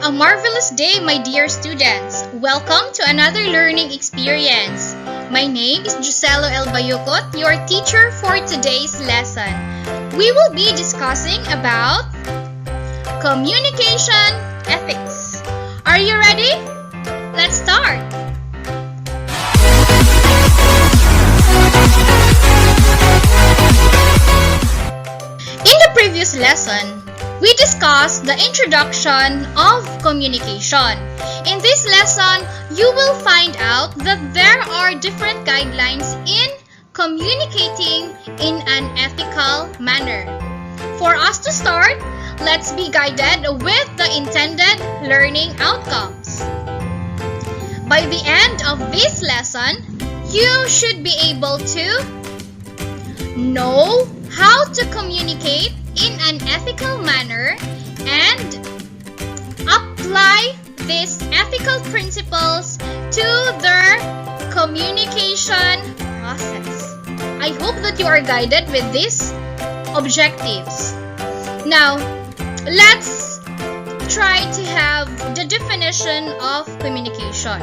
a marvelous day, my dear students. Welcome to another learning experience. My name is Jucel Bayucot, your teacher for today's lesson. We will be discussing about communication ethics. Are you ready? Let's start. In the previous lesson, we discussed the introduction of communication. In this lesson, you will find out that there are different guidelines in communicating in an ethical manner. For us to start, let's be guided with the intended learning outcomes. By the end of this lesson, you should be able to know how to communicate in an ethical manner and apply these ethical principles to their communication process. I hope that you are guided with these objectives. Now, let's try to have the definition of communication.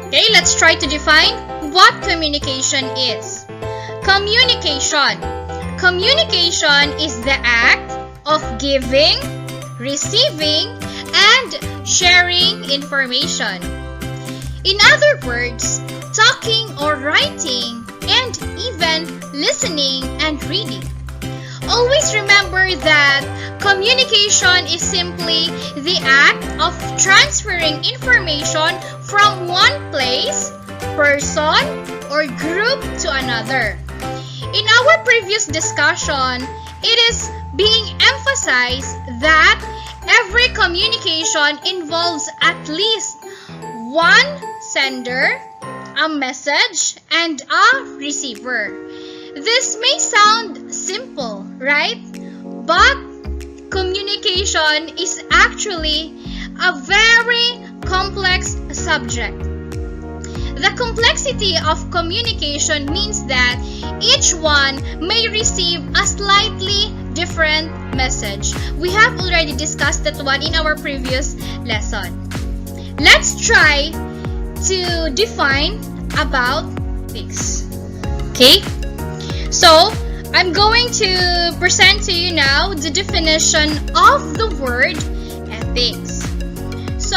Okay, let's try to define what communication is. Communication is the act of giving, receiving, and sharing information. In other words, talking or writing, and even listening and reading. Always remember that communication is simply the act of transferring information from one place, person, or group to another. In our previous discussion, it is being emphasized that every communication involves at least one sender, a message, and a receiver. This may sound simple, right? But communication is actually a very complex subject. The complexity of communication means that each one may receive a slightly different message. We have already discussed that one in our previous lesson. Let's try to define about this. Okay? So, I'm going to present to you now the definition of the word ethics. So,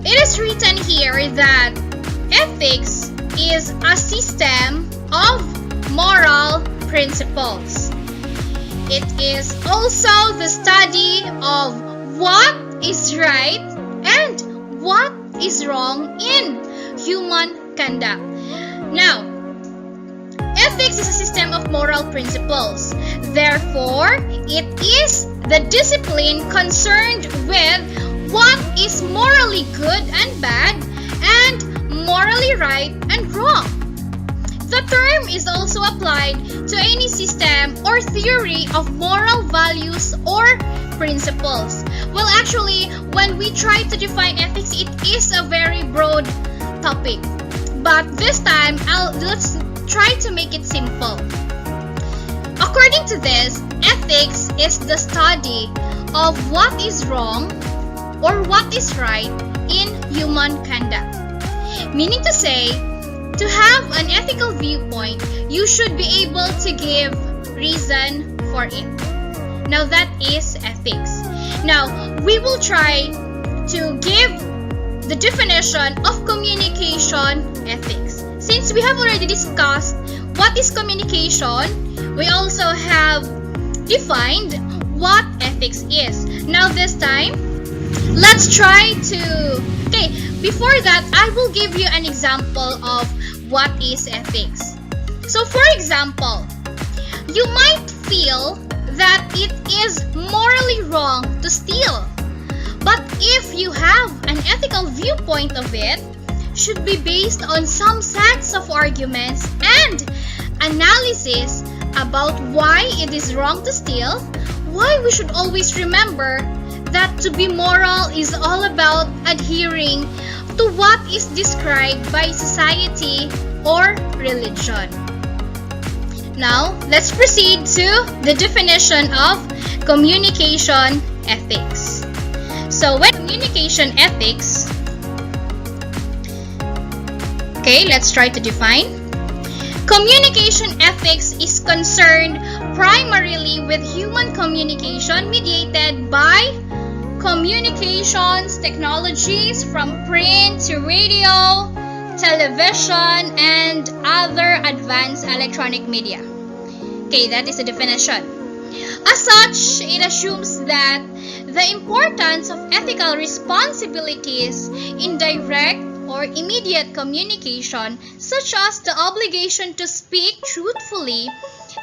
it is written here that ethics is a system of moral principles. It is also the study of what is right and what is wrong in human conduct. Now, ethics is a system of moral principles. Therefore, it is the discipline concerned with what is morally good and bad and morally right and wrong. The term is also applied to any system or theory of moral values or principles. Well, actually, when we try to define ethics, it is a very broad topic. But this time, let's try to make it simple. According to this, ethics is the study of what is wrong or what is right in human conduct. Meaning to say, to have an ethical viewpoint, you should be able to give reason for it. Now that is ethics. Now, we will try to give the definition of communication ethics. Since we have already discussed what is communication, we also have defined what ethics is. Now this time, let's try to... Okay, before that, I will give you an example of what is ethics. So for example, you might feel that it is morally wrong to steal. But if you have an ethical viewpoint of it, should be based on some sets of arguments and analysis about why it is wrong to steal, why we should always remember that to be moral is all about adhering to what is described by society or religion. Now, let's proceed to the definition of communication ethics. So when communication ethics, okay, let's try to define. Communication ethics is concerned primarily with human communication mediated by communications technologies from print to radio, television, and other advanced electronic media. Okay, that is the definition. As such, it assumes that the importance of ethical responsibilities in direct or immediate communication, such as the obligation to speak truthfully,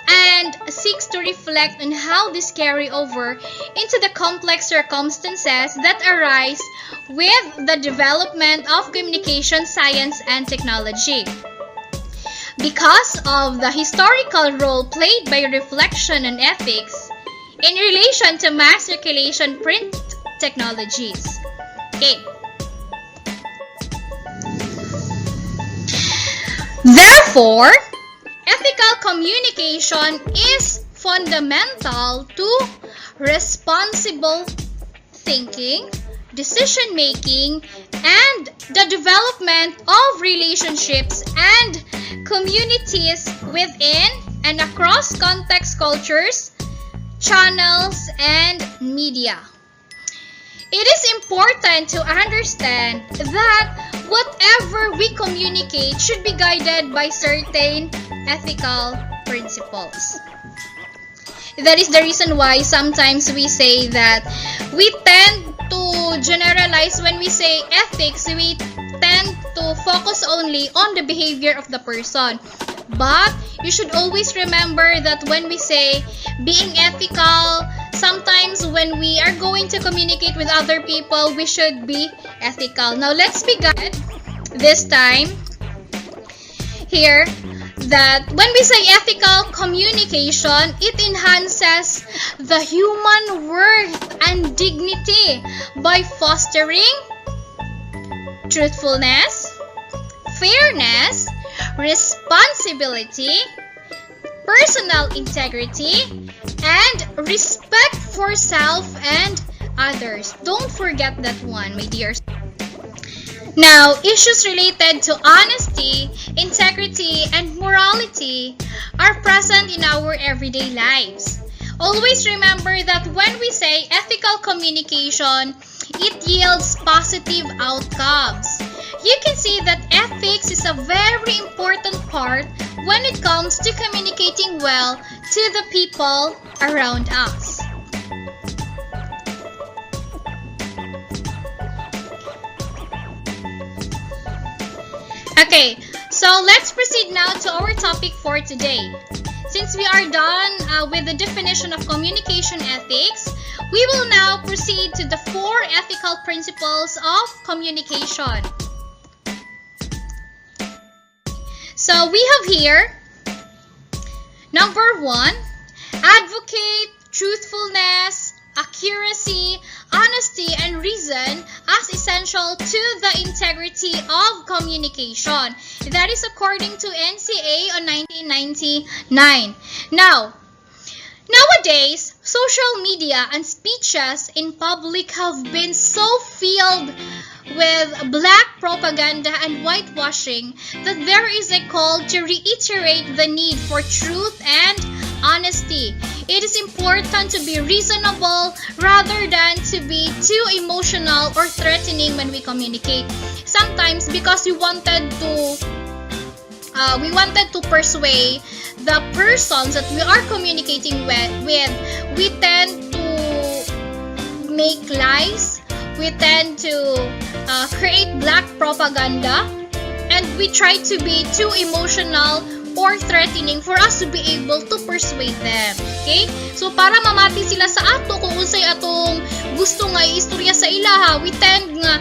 and seeks to reflect on how this carry over into the complex circumstances that arise with the development of communication science and technology. Because of the historical role played by reflection on ethics in relation to mass circulation print technologies. Okay. Therefore, ethical communication is fundamental to responsible thinking, decision-making, and the development of relationships and communities within and across context cultures, channels, and media. It is important to understand that whatever we communicate should be guided by certain ethical principles. That is the reason why sometimes we say that we tend to generalize. When we say ethics, we tend to focus only on the behavior of the person. But you should always remember that when we say being ethical, sometimes when we are going to communicate with other people, we should be ethical. Now let's begin this time here that when we say ethical communication, it enhances the human worth and dignity by fostering truthfulness, fairness, responsibility, personal integrity, and respect for self and others. Don't forget that one, my dears. Now, issues related to honesty, integrity, and morality are present in our everyday lives. Always remember that when we say ethical communication, it yields positive outcomes. You can see that ethics is a very important part when it comes to communicating well to the people around us. Okay, so let's proceed now to our topic for today. Since we are done with the definition of communication ethics, we will now proceed to the 4 ethical principles of communication. So we have here, number 1, advocate truthfulness, accuracy, honesty, and reason as essential to the integrity of communication. That is according to NCA on 1999. Now, nowadays, social media and speeches in public have been so filled with black propaganda and whitewashing that there is a call to reiterate the need for truth and honesty. It is important to be reasonable rather than to be too emotional or threatening when we communicate. Sometimes because we wanted to persuade the persons that we are communicating with, we tend to make lies, we tend to create black propaganda, and we try to be too emotional or threatening for us to be able to persuade them. Okay? So para mamati sila sa ato kung unsay atong gusto nga istorya sa ilaha, we tend nga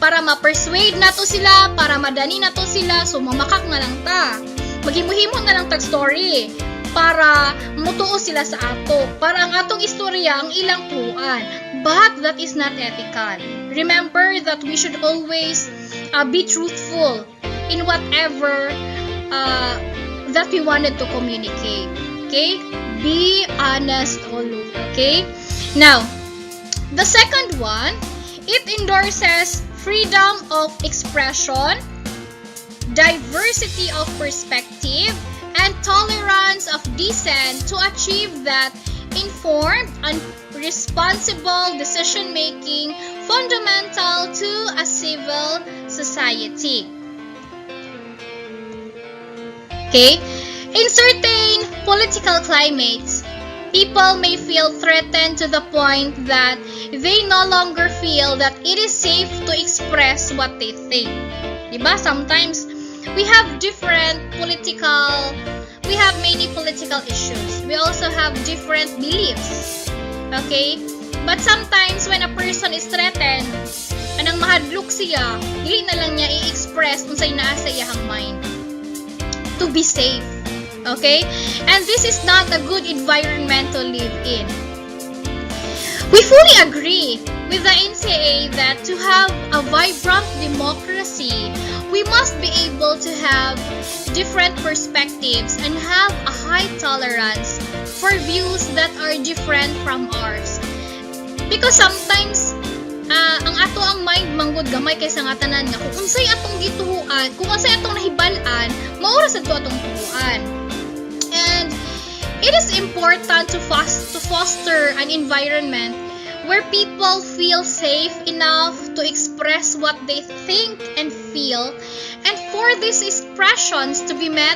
para ma-persuade nato sila, para madani nato sila, so mamakak na lang ta. Maghimo-himo na lang tag story para mutuo sila sa ato, para ang atong istorya ang ilang tuan. But that is not ethical. Remember that we should always be truthful in whatever that we wanted to communicate. Okay? Be honest always. Okay? Now, the second one It endorses freedom of expression, diversity of perspective, and tolerance of dissent to achieve that informed and responsible decision-making fundamental to a civil society. Okay? In certain political climates, people may feel threatened to the point that they no longer feel that it is safe to express what they think. Diba? Sometimes, we have many political issues. We also have different beliefs. Okay? But sometimes, when a person is threatened, anang mahadlok siya, dili na lang niya i-express kung sa'y naa sa iyahang mind. To be safe. Okay? And this is not a good environment to live in. We fully agree with the NCA that to have a vibrant democracy, we must be able to have different perspectives and have a high tolerance for views that are different from ours. Because sometimes, ang ato ang mind manggod gamay kaysa nga tanan nga kung unsay atong gituhuan, kung unsay atong nahibal-an, maura sa atong tuhuan. And it is important to foster an environment where people feel safe enough to express what they think and feel, and for these expressions to be met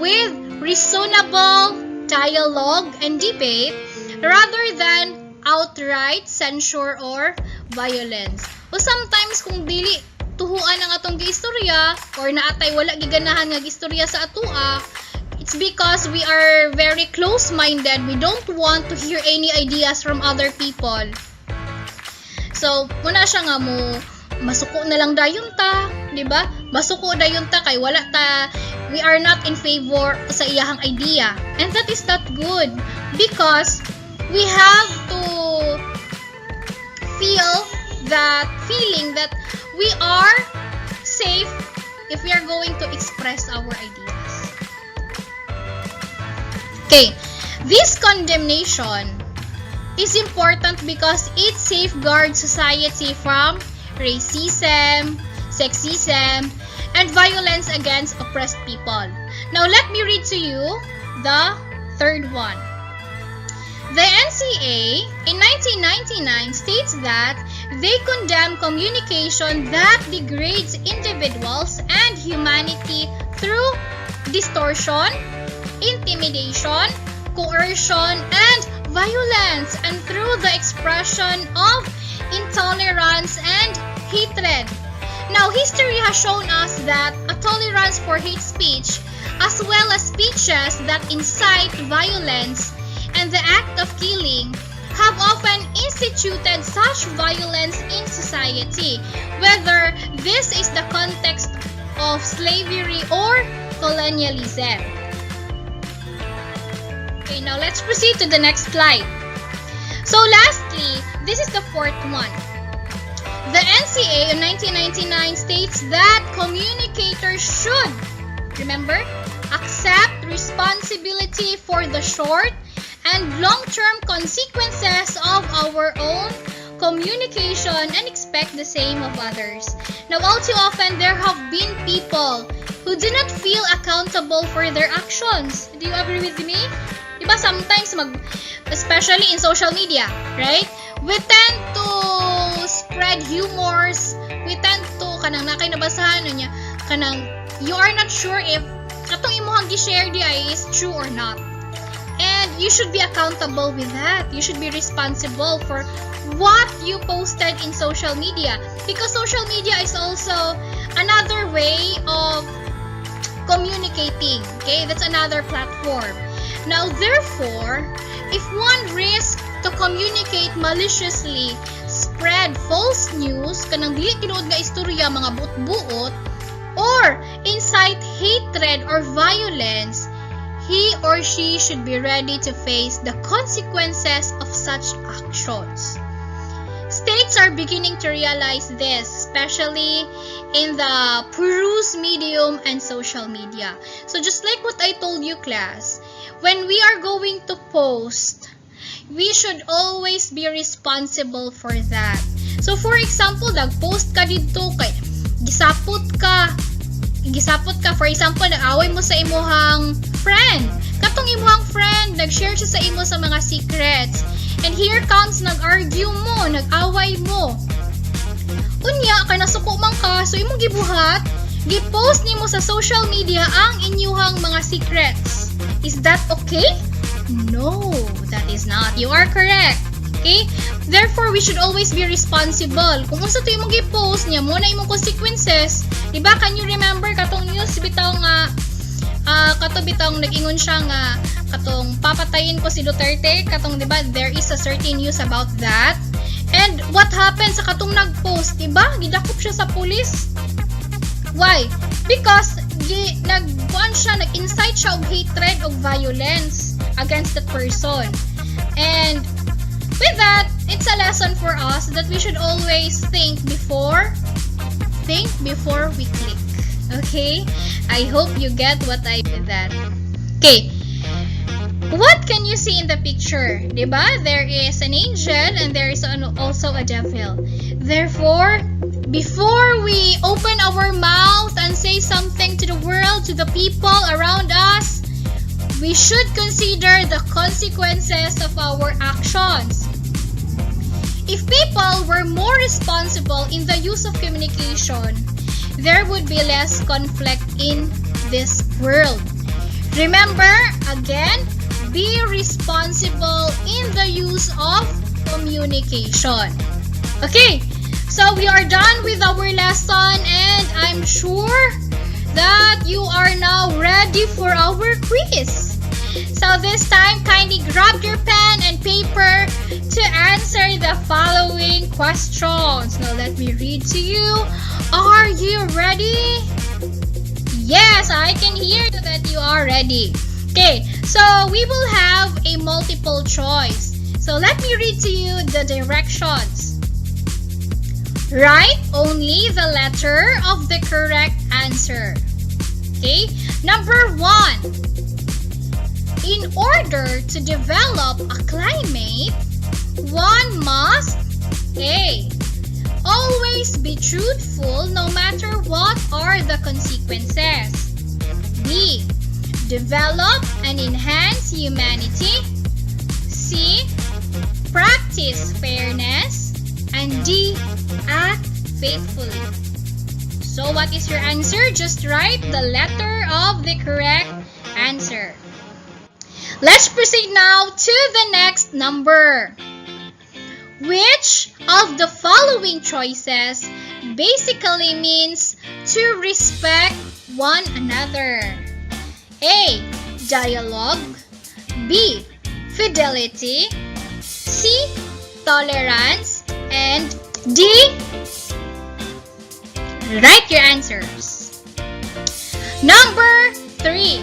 with reasonable dialogue and debate rather than outright censure or violence. O sometimes kung dili tuhuan ang atong giistorya or naatay wala giganahan nga giistorya sa atua, it's because we are very close-minded. We don't want to hear any ideas from other people. So, muna siya nga mo, masuko na lang dayon ta, di ba? Masuko dayon ta kay wala ta, we are not in favor sa iyahang idea. And that is not good because we have to feel that feeling that we are safe if we are going to express our ideas. Okay, this condemnation is important because it safeguards society from racism, sexism, and violence against oppressed people. Now, let me read to you the third one. The NCA in 1999 states that they condemn communication that degrades individuals and humanity through distortion, intimidation, coercion, and violence, and through the expression of intolerance and hatred. Now, history has shown us that a tolerance for hate speech, as well as speeches that incite violence and the act of killing, have often instituted such violence in society, whether this is the context of slavery or colonialism. Okay, now let's proceed to the next slide. So lastly, this is the fourth one. The NCA in 1999 states that communicators should, remember, accept responsibility for the short and long-term consequences of our own communication and expect the same of others. Now, all too often, there have been people who do not feel accountable for their actions. Do you agree with me? Diba sometimes, especially in social media, right? We tend to spread humors. We tend to, kanang nakay nabasahan niya, kanang, you are not sure if atong imuhang gi-share di ay is true or not. And you should be accountable with that. You should be responsible for what you posted in social media. Because social media is also another way of communicating. Okay? That's another platform. Now, therefore, if one risks to communicate maliciously, spread false news, kanang dili tinuod nga istorya, mga buot-buot, or incite hatred or violence, he or she should be ready to face the consequences of such actions. States are beginning to realize this, especially in the peruse medium and social media. So just like what I told you, class, when we are going to post, we should always be responsible for that. So for example, nag-post ka dito kay gisapot ka for example, nag-away mo sa imuhang friend. Katong imuhang friend, nag-share siya sa imo sa mga secrets. And here comes, nag-argue mo, nag-away mo. Unya, kay nasuko man ka, so imong gibuhat, gi-post nimo sa social media ang inyuhang mga secrets. Is that okay? No, that is not. You are correct. Okay? Therefore, we should always be responsible. Kung unsa to imong gi-post niya mo na imong consequences, diba? Can you remember katong news bitaw nga kato bitaw nag-ingon siya nga katong papatayin ko si Duterte, katong diba there is a certain news about that. And what happened sa katong nag-post, diba? Gidakop siya sa pulis. Why? Because nag-incite siya og hatred og violence against that person. And with that, it's a lesson for us that we should always think before we click. Okay? I hope you get what I did that. Okay. What can you see in the picture? Diba? There is an angel and there is also a devil. Therefore, before we open our mouth and say something to the world, to the people around us, we should consider the consequences of our actions. If people were more responsible in the use of communication, there would be less conflict in this world. Remember, again, be responsible in the use of communication. Okay, so we are done with our lesson and I'm sure that you are now ready for our quiz. So this time, kindly grab your pen and paper to answer the following questions. Now let me read to you. Are you ready? Yes, I can hear that you are ready. Okay, so we will have a multiple choice. So let me read to you the directions. Write only the letter of the correct answer. Okay, number 1. In order to develop a climate, one must A. Always be truthful no matter what are the consequences. B. Develop and enhance humanity. C. Practice fairness. And D. Act faithfully. So what is your answer? Just write the letter of the correct answer. Let's proceed now to the next number. Which of the following choices basically means to respect one another? A. Dialogue. B. Fidelity. C. Tolerance. And D. Write your answers. Number 3.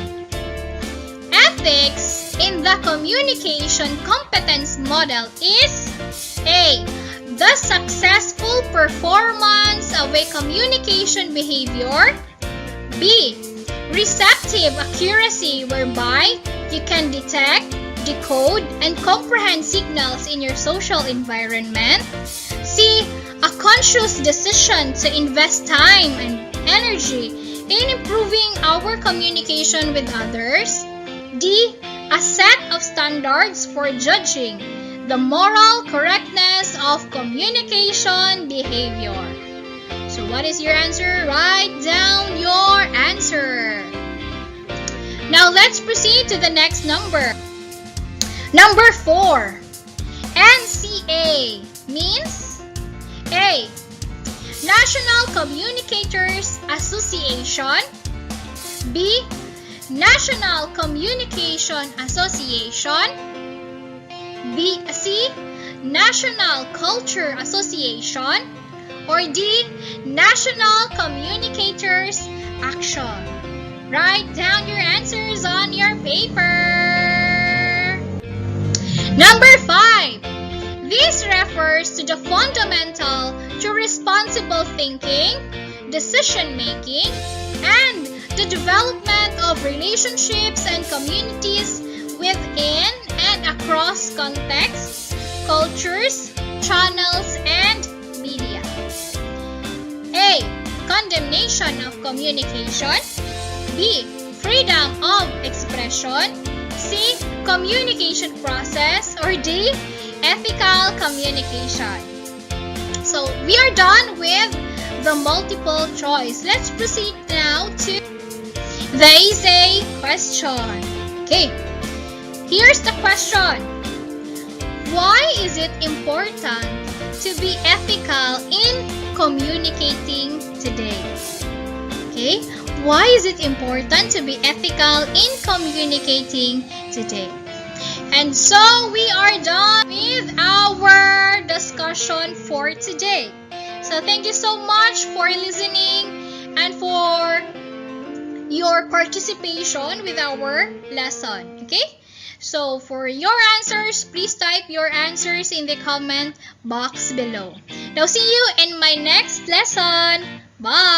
Ethics in the communication competence model is A. The successful performance of a communication behavior. B. Receptive accuracy whereby you can detect, decode, and comprehend signals in your social environment. C. A conscious decision to invest time and energy in improving our communication with others. D. A set of standards for judging the moral correctness of communication behavior. So what is your answer? Write down your answer. Now let's proceed to the next number. Number 4. NCA means A. National Communicators Association. B. National Communication Association. C. National Culture Association. Or D. National Communicators Action. Write down your answers on your paper. Number 5. This refers to the fundamental to responsible thinking, decision-making, and the development of relationships and communities within and across contexts, cultures, channels, and expression of communication. B. Freedom of expression. C. Communication process. Or D. Ethical communication. So, we are done with the multiple choice. Let's proceed now to the essay question. Okay, here's the question. Why is it important to be ethical in communicating today? Okay, why is it important to be ethical in communicating today? And so we are done with our discussion for today. So thank you so much for listening and for your participation with our lesson. Okay? So for your answers, please type your answers in the comment box below. Now see you in my next lesson. Bye!